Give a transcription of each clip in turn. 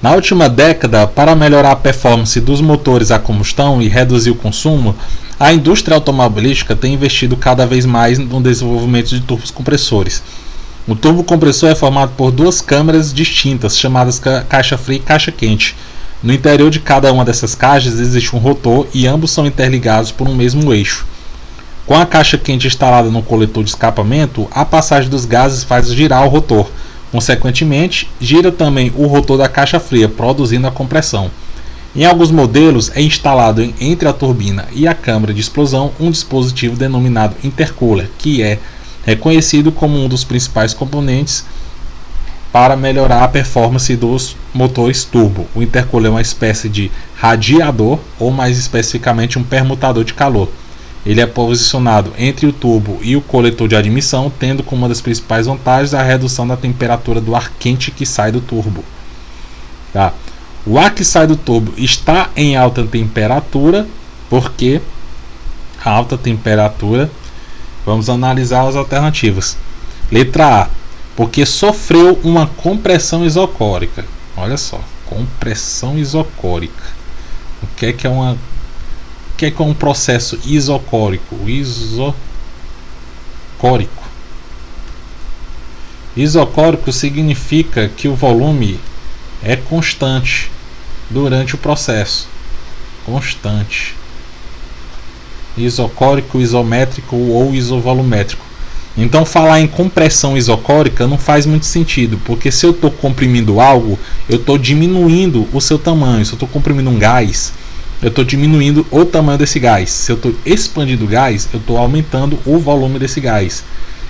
Na última década, para melhorar a performance dos motores a combustão e reduzir o consumo, a indústria automobilística tem investido cada vez mais no desenvolvimento de turbos compressores. O turbo compressor é formado por duas câmaras distintas, chamadas caixa fria e caixa quente. No interior de cada uma dessas caixas existe um rotor e ambos são interligados por um mesmo eixo. Com a caixa quente instalada no coletor de escapamento, a passagem dos gases faz girar o rotor. Consequentemente, gira também o rotor da caixa fria, produzindo a compressão. Em alguns modelos, é instalado entre a turbina e a câmara de explosão um dispositivo denominado intercooler, que é reconhecido como um dos principais componentes para melhorar a performance dos motores turbo. O intercooler é uma espécie de radiador, ou mais especificamente um permutador de calor. Ele é posicionado entre o turbo e o coletor de admissão, tendo como uma das principais vantagens a redução da temperatura do ar quente que sai do turbo. Tá? O ar que sai do turbo está em alta temperatura, porque a alta temperatura, vamos analisar as alternativas. Letra A, porque sofreu uma compressão isocórica. Olha só, compressão isocórica. O que é um processo isocórico? Isocórico significa que o volume é constante durante o processo. Constante. Isocórico, isométrico ou isovolumétrico. Então falar em compressão isocórica não faz muito sentido, porque se eu estou comprimindo algo, eu estou diminuindo o seu tamanho. Se eu estou comprimindo um gás, eu estou diminuindo o tamanho desse gás. Se eu estou expandindo o gás, eu estou aumentando o volume desse gás.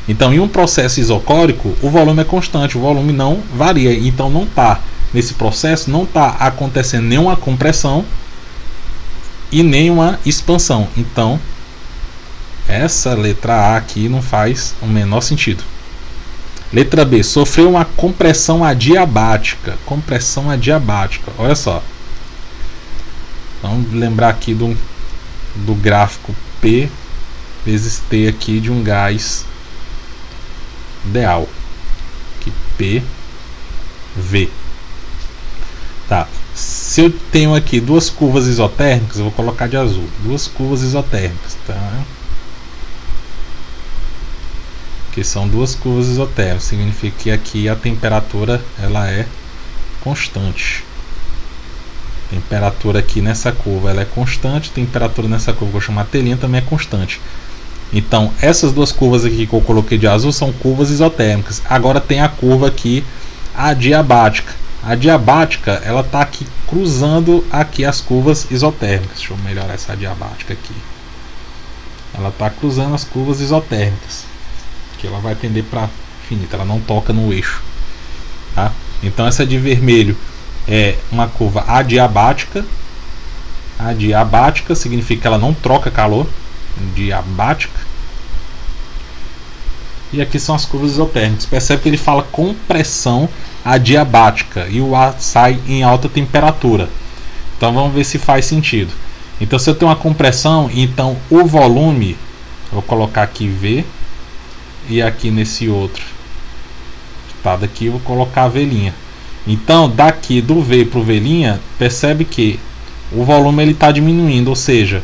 Então, em um processo isocórico, o volume é constante, o volume não varia. Então, nesse processo não está acontecendo nenhuma compressão e nenhuma expansão. Então, essa letra A aqui não faz o menor sentido. Letra B, sofreu uma compressão adiabática. Compressão adiabática, olha só. Vamos lembrar aqui do gráfico P vezes T aqui de um gás ideal. Aqui PV. Tá. Se eu tenho aqui duas curvas isotérmicas, eu vou colocar de azul. Duas curvas isotérmicas, tá? Que são duas curvas isotérmicas. Significa que aqui a temperatura ela é constante. Temperatura aqui nessa curva ela é constante, temperatura nessa curva que eu vou chamar telinha também é constante. Então essas duas curvas aqui que eu coloquei de azul são curvas isotérmicas. Agora tem a curva aqui adiabática. A adiabática ela está aqui cruzando aqui as curvas isotérmicas. Deixa eu melhorar essa adiabática aqui. Ela está cruzando as curvas isotérmicas, que ela vai tender para infinita, ela não toca no eixo, tá? Então essa de vermelho é uma curva adiabática. Adiabática significa que ela não troca calor. Diabática. E aqui são as curvas isotérmicas. Percebe que ele fala compressão adiabática e o ar sai em alta temperatura. Então vamos ver se faz sentido. Então se eu tenho uma compressão, então o volume, vou colocar aqui V, e aqui nesse outro, tá, daqui eu vou colocar a velinha. Então daqui do V para o velinha, percebe que o volume ele está diminuindo, ou seja,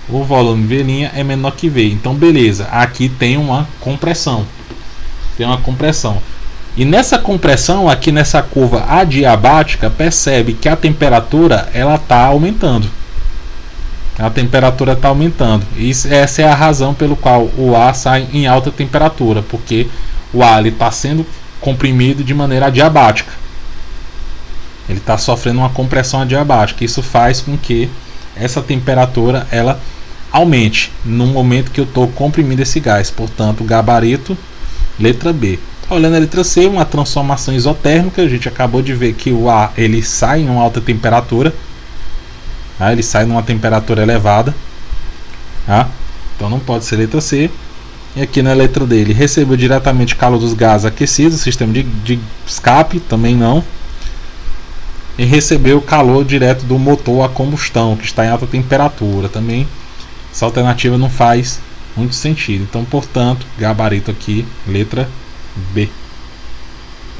o volume velinha é menor que V. Então beleza, aqui tem uma compressão. Tem uma compressão. E nessa compressão, aqui nessa curva adiabática, percebe que a temperatura ela está aumentando. A temperatura está aumentando. Essa é a razão pelo qual o ar sai em alta temperatura, porque o ar está sendo comprimido de maneira adiabática. Ele está sofrendo uma compressão adiabática. Isso faz com que essa temperatura ela aumente no momento que eu estou comprimindo esse gás. Portanto, gabarito, letra B. Olhando a letra C, uma transformação isotérmica. A gente acabou de ver que o ar ele sai em uma alta temperatura. Ele sai numa temperatura elevada. Então não pode ser letra C. E aqui na letra D, ele recebeu diretamente calor dos gases aquecidos, sistema de escape, também não. E recebeu calor direto do motor a combustão, que está em alta temperatura. Também essa alternativa não faz muito sentido. Então, portanto, gabarito aqui, letra B.